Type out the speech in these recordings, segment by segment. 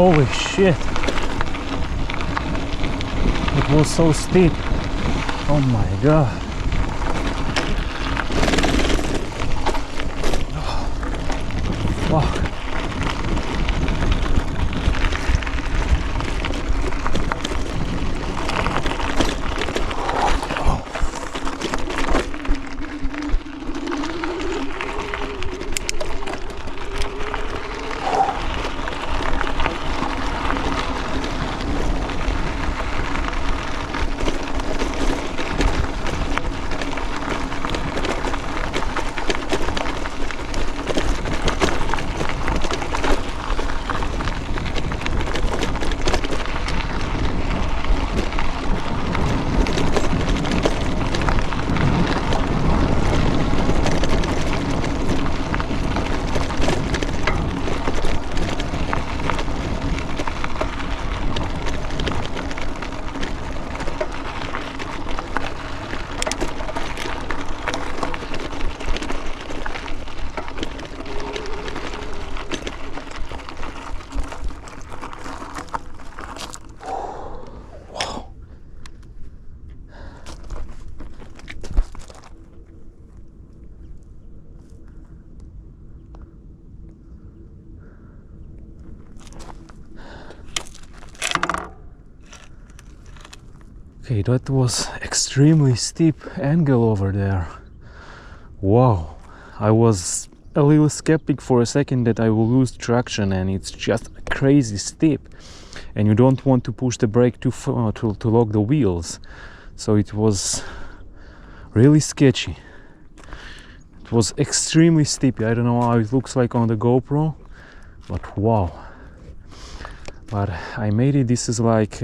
Holy shit! It was so steep. Oh my god. Wow. Okay, that was extremely steep angle over there. Wow, I was a little skeptic for a second that I will lose traction, and it's just crazy steep and you don't want to push the brake too far to lock the wheels, so it was really sketchy. It was extremely steep. I don't know how it looks like on the GoPro, but wow. But I made it. This is like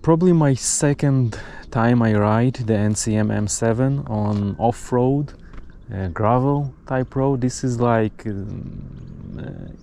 probably my second time I ride the NCM M7 on off-road gravel type road. This is like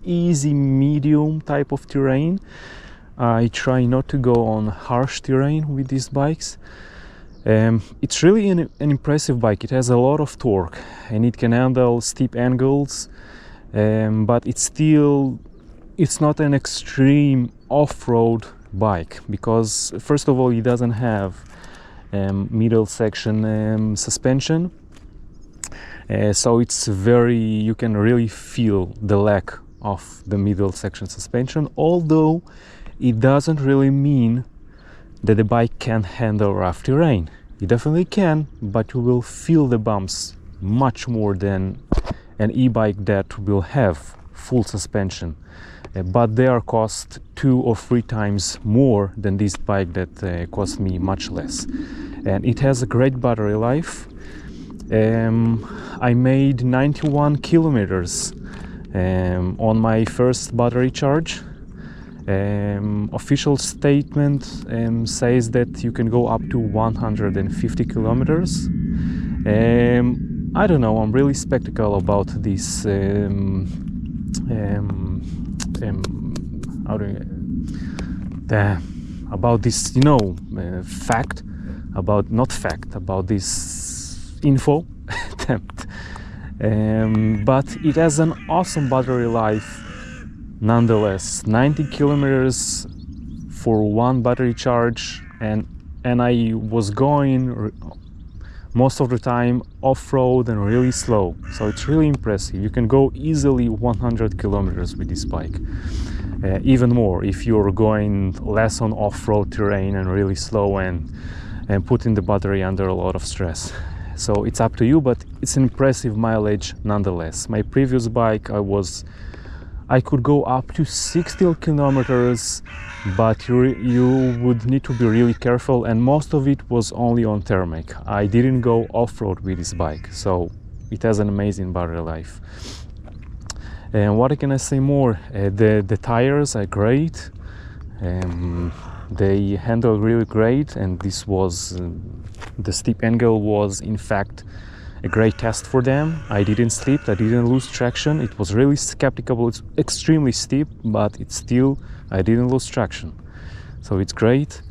easy medium type of terrain. I try not to go on harsh terrain with these bikes. It's really an impressive bike. It has a lot of torque and it can handle steep angles, but it's not an extreme off-road bike, because first of all it doesn't have middle section suspension, so it's you can really feel the lack of the middle section suspension, although it doesn't really mean that the bike can handle rough terrain. It definitely can, but you will feel the bumps much more than an e-bike that will have full suspension. But they are cost 2 or 3 times more than this bike that cost me much less. And it has a great battery life. I made 91 kilometers on my first battery charge. Official statement says that you can go up to 150 kilometers. I don't know, I'm really skeptical about this about this, fact, about this info. But it has an awesome battery life nonetheless. 90 kilometers for one battery charge, and I was going most of the time off-road and really slow, so it's really impressive. You can go easily 100 kilometers with this bike, even more if you're going less on off-road terrain and really slow and putting the battery under a lot of stress. So it's up to you, but it's an impressive mileage nonetheless. My previous bike, I could go up to 60 kilometers, but you would need to be really careful, and most of it was only on tarmac. I didn't go off-road with this bike, so it has an amazing battery life. And what can I say more? The tires are great. They handle really great, and this was the steep angle was in fact a great test for them. I didn't slip, I didn't lose traction. It was really skeptical. It's extremely steep, but I didn't lose traction, so it's great.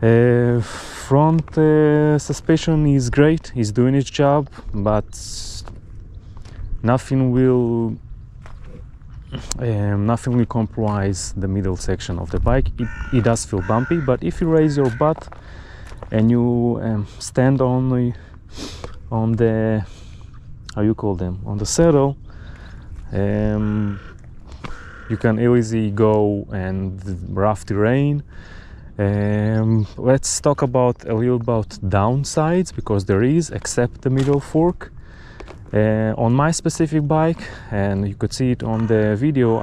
Front suspension is great, it's doing its job, but nothing will nothing will compromise the middle section of the bike. It does feel bumpy, but if you raise your butt and you stand on the how you call them, on the saddle, you can easily go and rough terrain. Let's talk about a little about downsides, because there is, except the middle fork. On my specific bike, and you could see it on the video,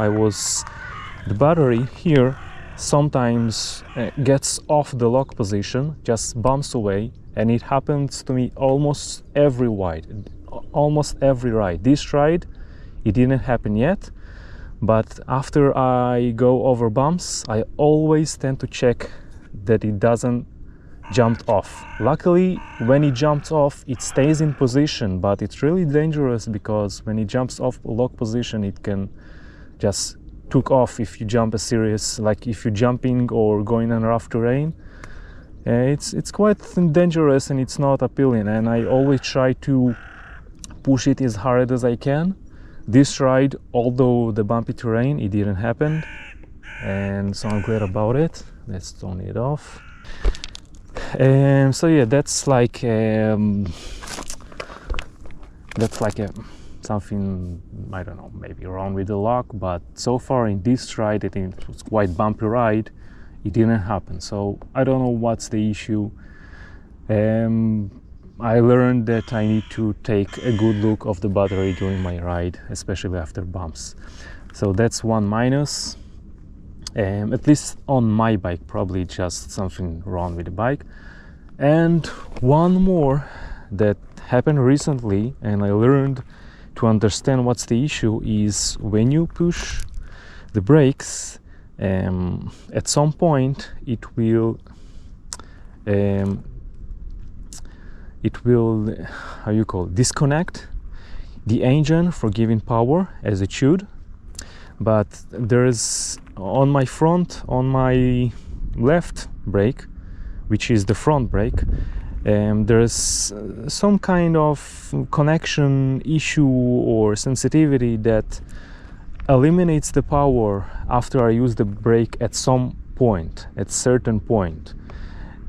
the battery here sometimes gets off the lock position, just bumps away, and it happens to me almost every ride. This ride it didn't happen yet, but after I go over bumps, I always tend to check that it doesn't jump off. Luckily, when it jumps off, it stays in position, but it's really dangerous because when it jumps off lock position, it can just took off if you jump a serious, like if you're jumping or going on rough terrain. It's quite dangerous and it's not appealing, and I always try to push it as hard as I can. This ride, although the bumpy terrain, it didn't happen, and so I'm glad about it. Let's turn it off. So yeah, that's like something, I don't know, maybe wrong with the lock, but so far in this ride, I think it was quite bumpy ride, it didn't happen. So I don't know what's the issue. I learned that I need to take a good look of the battery during my ride, especially after bumps. So that's one minus. At least on my bike, probably just something wrong with the bike. And one more that happened recently, and I learned to understand what's the issue, is when you push the brakes, at some point it will how you call it, disconnect the engine for giving power as it should. But there's on my left brake, which is the front brake, there's some kind of connection issue or sensitivity that eliminates the power after I use the brake at certain point.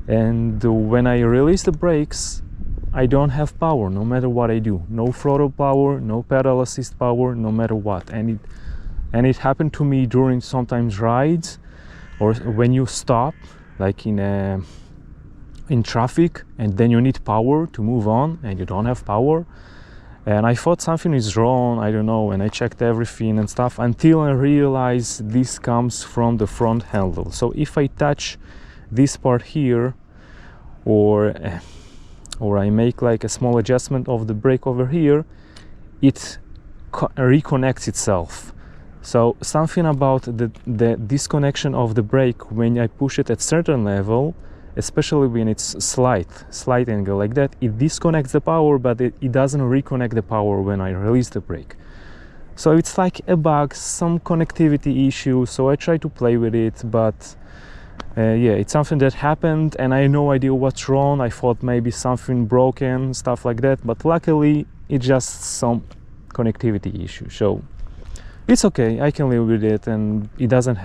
And when I release the brakes, I don't have power no matter what I do. No throttle power, no pedal assist power, no matter what. And it happened to me during sometimes rides, or when you stop, like in traffic, and then you need power to move on and you don't have power. And I thought something is wrong, I don't know, and I checked everything and stuff until I realized this comes from the front handle. So if I touch this part here, or I make like a small adjustment of the brake over here, it reconnects itself. So something about the disconnection of the brake when I push it at certain level, especially when it's slight angle like that, it disconnects the power, but it doesn't reconnect the power when I release the brake. So it's like a bug, some connectivity issue. So I try to play with it, but yeah, it's something that happened and I had no idea what's wrong. I thought maybe something broken, stuff like that, but luckily it's just some connectivity issue. So it's okay, I can live with it, and it didn't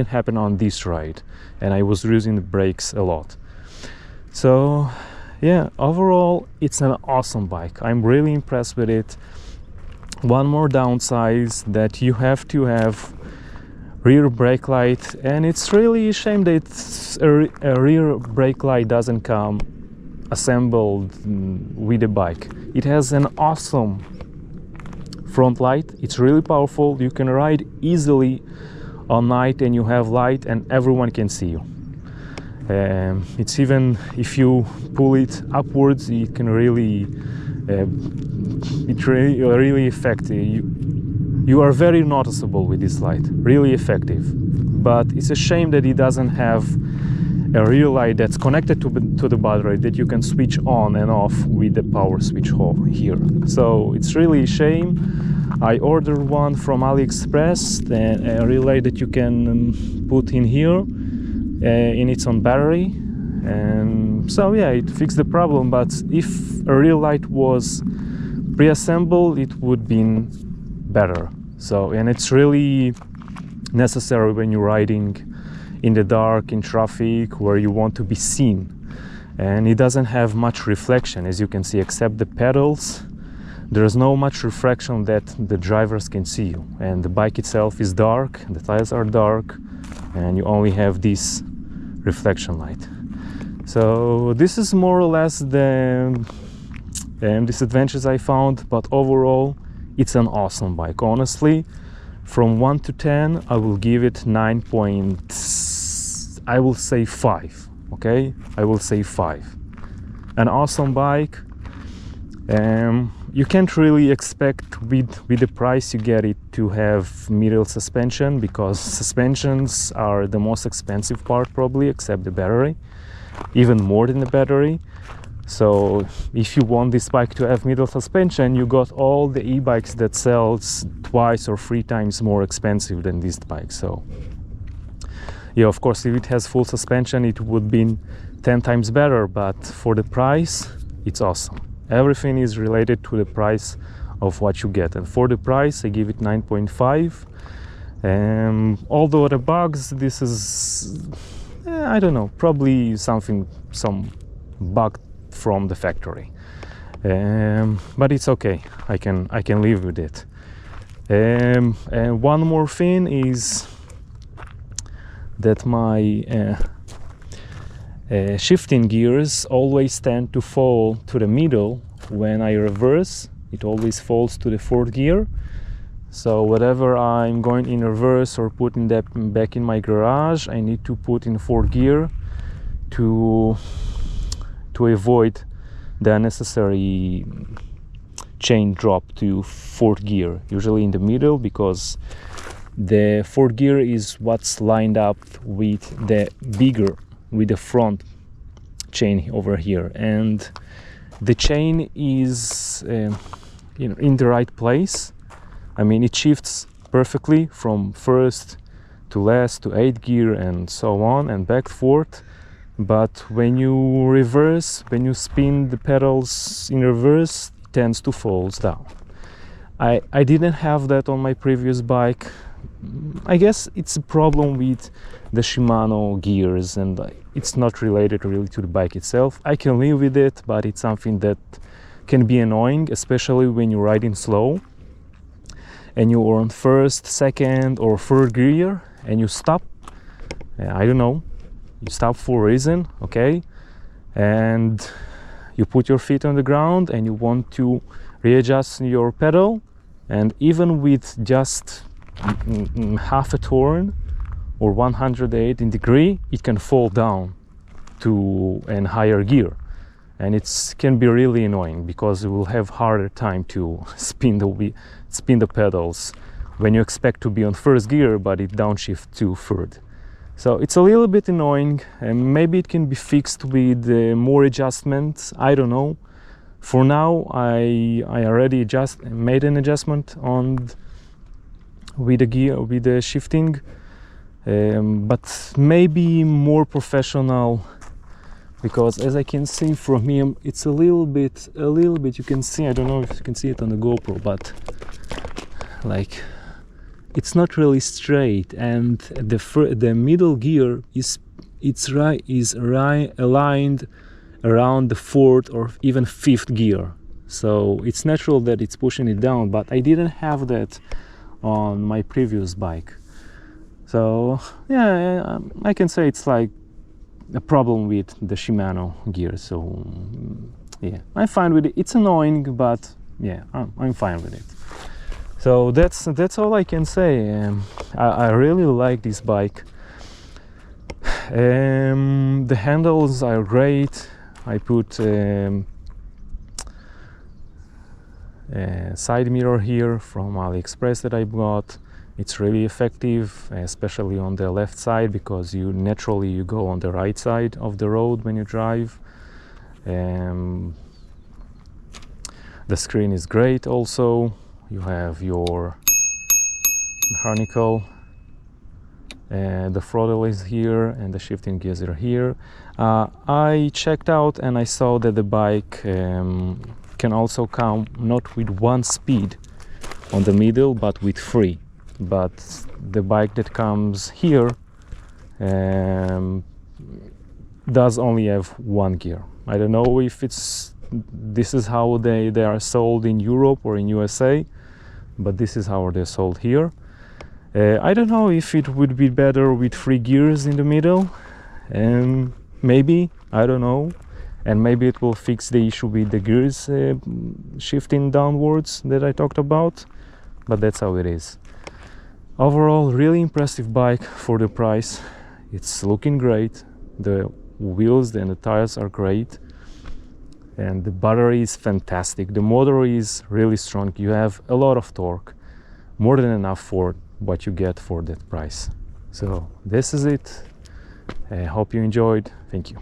happen on this ride, and I was using the brakes a lot. So yeah, overall it's an awesome bike. I'm really impressed with it. One more downside, that you have to have rear brake light, and it's really a shame that a rear brake light doesn't come assembled with the bike. It has an awesome front light, it's really powerful. You can ride easily on night and you have light and everyone can see you. It's even if you pull it upwards, it can really effective. You are very noticeable with this light, really effective. But it's a shame that it doesn't have a real light that's connected to the battery that you can switch on and off with the power switch here. So it's really a shame. I ordered one from AliExpress, a relay that you can put in here, in its own battery. And so yeah, it fixed the problem, but if a real light was pre-assembled, it would be better. So, and it's really necessary when you're riding in the dark, in traffic, where you want to be seen. And it doesn't have much reflection, as you can see, except the pedals. There's no much reflection that the drivers can see you. And the bike itself is dark, the tires are dark, and you only have this reflection light. So this is more or less the disadvantages I found, but overall it's an awesome bike. Honestly, from 1 to 10 I will give it 9 point, I will say 5. Okay, I will say 5. An awesome bike. You can't really expect with the price you get it to have middle suspension, because suspensions are the most expensive part probably, except the battery, even more than the battery. So if you want this bike to have middle suspension, you got all the e-bikes that sells twice or 3 times more expensive than this bike. So yeah, of course, if it has full suspension, it would be 10 times better, but for the price, it's awesome. Everything is related to the price of what you get, and for the price, I give it 9.5. Although the bugs, this is, I don't know, probably some bug from the factory, but it's okay. I can live with it. And one more thing is that my shifting gears always tend to fall to the middle when I reverse. It always falls to the 4th gear. So whatever I'm going in reverse or putting that back in my garage, I need to put in 4th gear to avoid the unnecessary chain drop to 4th gear, usually in the middle, because the 4th gear is what's lined up with the front chain over here, and the chain is in the right place. I mean, it shifts perfectly from 1st to last to 8th gear and so on, and back forth. But when you reverse, when you spin the pedals in reverse, it tends to fall down. I didn't have that on my previous bike. I guess it's a problem with the Shimano gears, and it's not related really to the bike itself. I can live with it, but it's something that can be annoying, especially when you're riding slow and you're on 1st, 2nd or 3rd gear and you stop. I don't know, you stop for a reason, okay, and you put your feet on the ground and you want to readjust your pedal, and even with just half a turn or 180 degree, it can fall down to a higher gear, and it can be really annoying because you will have harder time to spin the pedals when you expect to be on 1st gear, but it downshift to 3rd. So it's a little bit annoying, and maybe it can be fixed with more adjustments. I don't know. For now, I already made an adjustment on with the gear, with the shifting, but maybe more professional, because as I can see from here, it's a little bit you can see, I don't know if you can see it on the GoPro, but like it's not really straight, and the middle gear is aligned around the 4th or even 5th gear, so it's natural that it's pushing it down, but I didn't have that on my previous bike. So yeah, I can say it's like a problem with the Shimano gear. So yeah, I'm fine with it. It's annoying, but yeah, I'm fine with it. So that's all I can say. I really like this bike. The handles are great. I put a side mirror here from AliExpress that I bought. It's really effective, especially on the left side, because you go on the right side of the road when you drive. The screen is great also. You have your mechanical, the throttle is here and the shifting gears are here. I checked out and I saw that the bike can also come not with one speed, on the middle, but with 3. But the bike that comes here does only have 1 gear. I don't know if this is how they are sold in Europe or in USA, but this is how they're sold here. I don't know if it would be better with 3 gears in the middle. Maybe, I don't know. And maybe it will fix the issue with the gears shifting downwards that I talked about, but that's how it is. Overall, really impressive bike for the price. It's looking great. The wheels and the tires are great, and the battery is fantastic. The motor is really strong. You have a lot of torque, more than enough for what you get for that price. So this is it. I hope you enjoyed. Thank you.